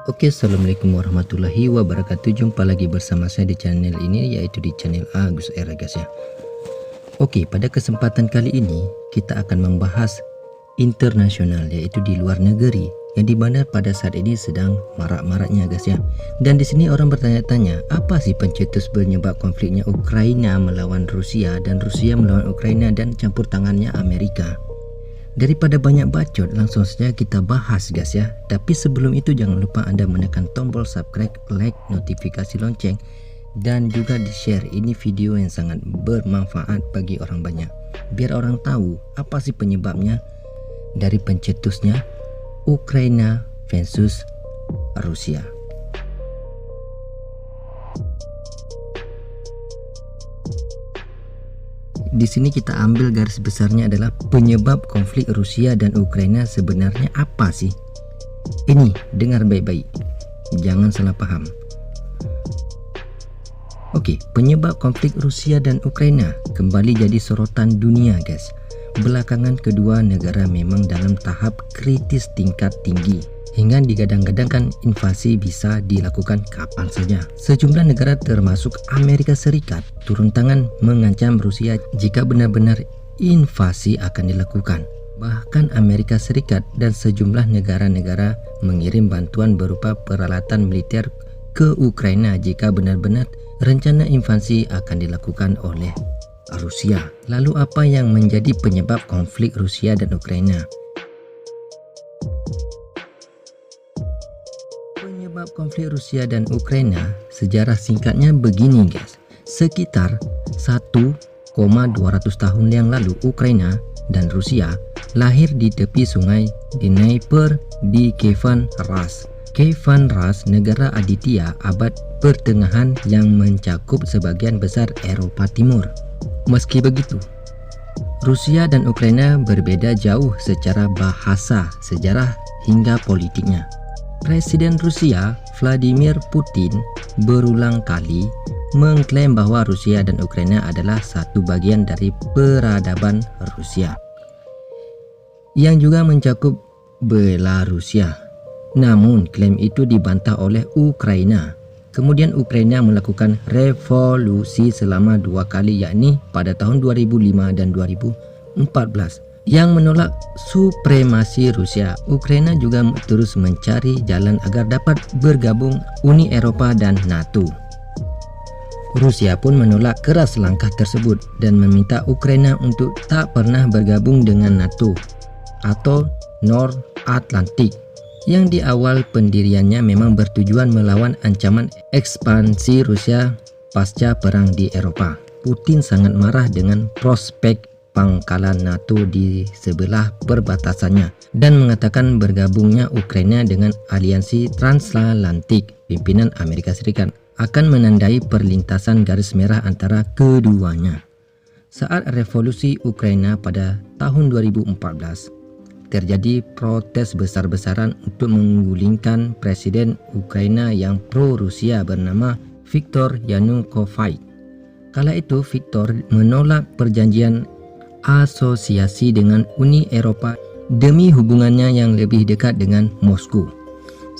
Oke, assalamualaikum warahmatullahi wabarakatuh. Jumpa lagi bersama saya di channel ini, yaitu di channel Agus Era guys ya. Oke, pada kesempatan kali ini kita akan membahas internasional, yaitu di luar negeri, yang dimana pada saat ini sedang marak-maraknya guys ya. Dan di sini orang bertanya-tanya, apa sih pencetus penyebab konfliknya Ukraina melawan Rusia dan Rusia melawan Ukraina dan campur tangannya Amerika? Daripada banyak bacot, langsung saja kita bahas guys ya. Tapi sebelum itu jangan lupa Anda menekan tombol subscribe, like, notifikasi lonceng, dan juga di-share. Ini video yang sangat bermanfaat bagi orang banyak, biar orang tahu apa sih penyebabnya dari pencetusnya Ukraina versus Rusia. Di sini kita ambil garis besarnya adalah penyebab konflik Rusia dan Ukraina sebenarnya apa sih? Ini dengar baik-baik, jangan salah paham. Oke, penyebab konflik Rusia dan Ukraina kembali jadi sorotan dunia guys. Belakangan kedua negara memang dalam tahap kritis tingkat tinggi, hingga digadang-gadangkan invasi bisa dilakukan kapan saja. Sejumlah negara termasuk Amerika Serikat turun tangan mengancam Rusia jika benar-benar invasi akan dilakukan. Bahkan Amerika Serikat dan sejumlah negara-negara mengirim bantuan berupa peralatan militer ke Ukraina jika benar-benar rencana invasi akan dilakukan oleh Rusia. Lalu apa yang menjadi penyebab konflik Rusia dan Ukraina? Penyebab konflik Rusia dan Ukraina sejarah singkatnya begini guys. Sekitar 1,200 tahun yang lalu Ukraina dan Rusia lahir di tepi sungai Dnieper di Kievan Rus. Kievan Rus negara aditya abad pertengahan yang mencakup sebagian besar Eropa Timur. Meski begitu, Rusia dan Ukraina berbeda jauh secara bahasa, sejarah hingga politiknya. Presiden Rusia Vladimir Putin berulang kali mengklaim bahwa Rusia dan Ukraina adalah satu bagian dari peradaban Rusia, yang juga mencakup Belarusia. Namun klaim itu dibantah oleh Ukraina. Kemudian Ukraina melakukan revolusi selama 2 kali, yakni pada tahun 2005 dan 2014 yang menolak supremasi Rusia. Ukraina juga terus mencari jalan agar dapat bergabung Uni Eropa dan NATO. Rusia pun menolak keras langkah tersebut dan meminta Ukraina untuk tak pernah bergabung dengan NATO atau North Atlantic, yang di awal pendiriannya memang bertujuan melawan ancaman ekspansi Rusia pasca perang di Eropa. Putin sangat marah dengan prospek pangkalan NATO di sebelah perbatasannya dan mengatakan bergabungnya Ukraina dengan aliansi transatlantik pimpinan Amerika Serikat akan menandai perlintasan garis merah antara keduanya. Saat revolusi Ukraina pada tahun 2014, terjadi protes besar-besaran untuk menggulingkan presiden Ukraina yang pro-Rusia bernama Viktor Yanukovych. Kala itu Viktor menolak perjanjian asosiasi dengan Uni Eropa demi hubungannya yang lebih dekat dengan Moskow.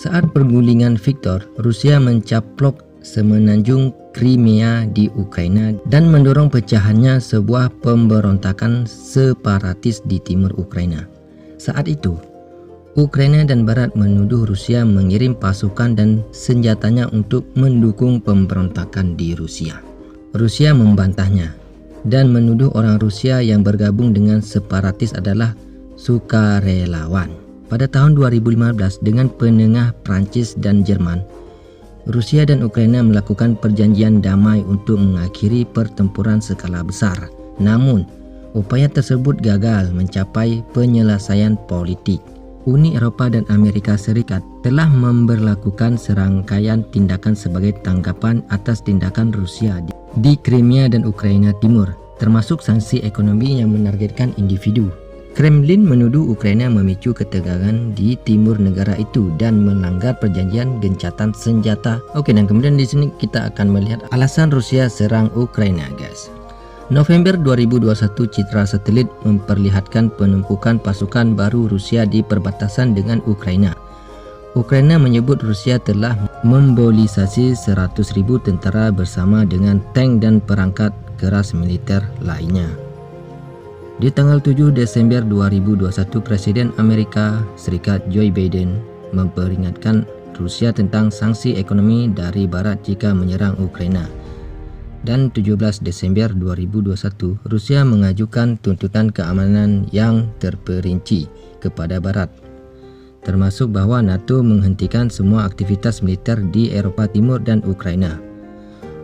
Saat pergulingan Viktor, Rusia mencaplok semenanjung Crimea di Ukraina dan mendorong pecahannya sebuah pemberontakan separatis di timur Ukraina. Saat itu, Ukraina dan Barat menuduh Rusia mengirim pasukan dan senjatanya untuk mendukung pemberontakan di Rusia. Rusia membantahnya dan menuduh orang Rusia yang bergabung dengan separatis adalah sukarelawan. Pada tahun 2015 dengan penengah Prancis dan Jerman, Rusia dan Ukraina melakukan perjanjian damai untuk mengakhiri pertempuran skala besar. Namun, Upaya tersebut gagal mencapai penyelesaian politik. Uni Eropa dan Amerika Serikat telah memberlakukan serangkaian tindakan sebagai tanggapan atas tindakan Rusia di Crimea dan Ukraina Timur, termasuk sanksi ekonomi yang menargetkan individu. Kremlin menuduh Ukraina memicu ketegangan di timur negara itu dan melanggar perjanjian gencatan senjata. Oke, dan kemudian di sini kita akan melihat alasan Rusia serang Ukraina, guys. November 2021, citra satelit memperlihatkan penumpukan pasukan baru Rusia di perbatasan dengan Ukraina. Ukraina menyebut Rusia telah memobilisasi 100.000 tentara bersama dengan tank dan perangkat keras militer lainnya. Di tanggal 7 Desember 2021, Presiden Amerika Serikat Joe Biden memperingatkan Rusia tentang sanksi ekonomi dari Barat jika menyerang Ukraina. Dan 17 Desember 2021, Rusia mengajukan tuntutan keamanan yang terperinci kepada Barat, termasuk bahwa NATO menghentikan semua aktivitas militer di Eropa Timur dan Ukraina.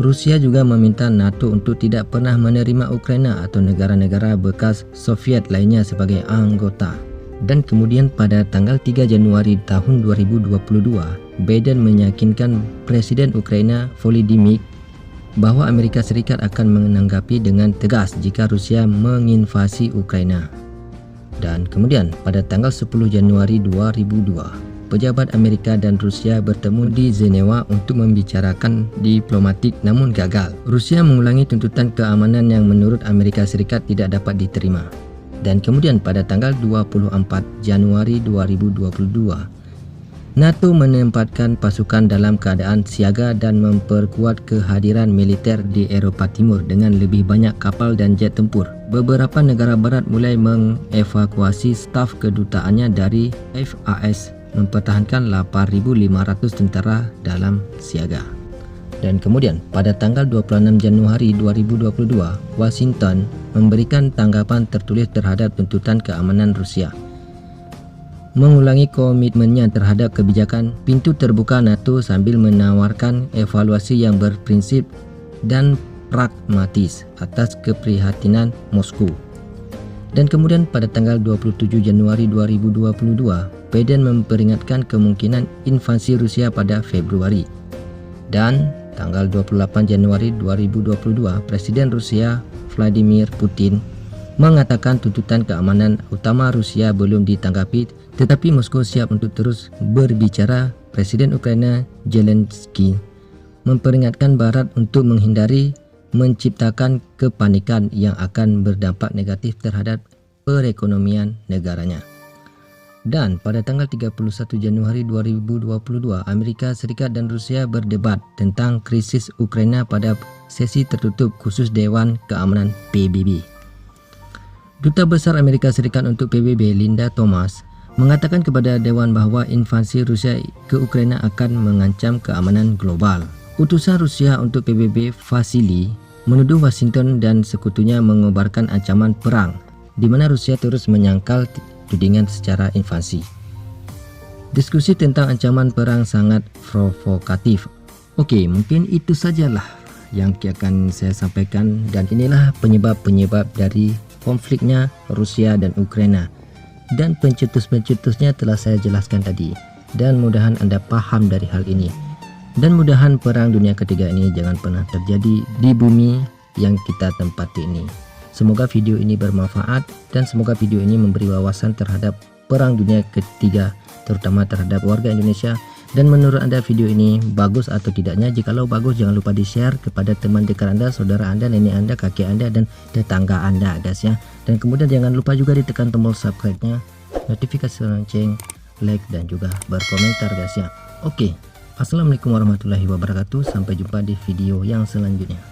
Rusia juga meminta NATO untuk tidak pernah menerima Ukraina atau negara-negara bekas Soviet lainnya sebagai anggota. Dan kemudian pada tanggal 3 Januari tahun 2022, Biden meyakinkan Presiden Ukraina Volodymyr bahwa Amerika Serikat akan menanggapi dengan tegas jika Rusia menginvasi Ukraina. Dan kemudian pada tanggal 10 Januari 2002, pejabat Amerika dan Rusia bertemu di Jenewa untuk membicarakan diplomatik namun gagal. Rusia mengulangi tuntutan keamanan yang menurut Amerika Serikat tidak dapat diterima. Dan kemudian pada tanggal 24 Januari 2022, NATO menempatkan pasukan dalam keadaan siaga dan memperkuat kehadiran militer di Eropa Timur dengan lebih banyak kapal dan jet tempur. Beberapa negara barat mulai mengevakuasi staf kedutaannya dari FAS, mempertahankan 8.500 tentara dalam siaga. Dan kemudian pada tanggal 26 Januari 2022, Washington memberikan tanggapan tertulis terhadap tuntutan keamanan Rusia, mengulangi komitmennya terhadap kebijakan pintu terbuka NATO sambil menawarkan evaluasi yang berprinsip dan pragmatis atas keprihatinan Moskow. Dan kemudian pada tanggal 27 Januari 2022, Biden memperingatkan kemungkinan invasi Rusia pada Februari. Dan tanggal 28 Januari 2022, Presiden Rusia Vladimir Putin mengatakan tuntutan keamanan utama Rusia belum ditanggapi, tetapi Moskow siap untuk terus berbicara. Presiden Ukraina Zelensky memperingatkan Barat untuk menghindari menciptakan kepanikan yang akan berdampak negatif terhadap perekonomian negaranya. Dan pada tanggal 31 Januari 2022, Amerika Serikat dan Rusia berdebat tentang krisis Ukraina pada sesi tertutup khusus Dewan Keamanan PBB. Duta Besar Amerika Serikat untuk PBB Linda Thomas mengatakan kepada Dewan bahwa invasi Rusia ke Ukraina akan mengancam keamanan global. Utusan Rusia untuk PBB Vasily menuduh Washington dan sekutunya mengobarkan ancaman perang, di mana Rusia terus menyangkal tudingan secara invasi. Diskusi tentang ancaman perang sangat provokatif. Oke, mungkin itu sajalah yang akan saya sampaikan, dan inilah penyebab-penyebab dari konfliknya Rusia dan Ukraina. Dan pencetus-pencetusnya telah saya jelaskan tadi, dan mudahan Anda paham dari hal ini, dan mudahan perang dunia ketiga ini jangan pernah terjadi di bumi yang kita tempati ini. Semoga video ini bermanfaat, dan semoga video ini memberi wawasan terhadap perang dunia ketiga, terutama terhadap warga Indonesia. Dan menurut Anda video ini bagus atau tidaknya? Jikalau bagus, jangan lupa di share kepada teman dekat Anda, saudara Anda, nenek Anda, kakek Anda, dan tetangga Anda, guys ya. Dan kemudian jangan lupa juga ditekan tombol subscribe-nya, notifikasi lonceng, like, dan juga berkomentar, guys ya. Oke, assalamualaikum warahmatullahi wabarakatuh. Sampai jumpa di video yang selanjutnya.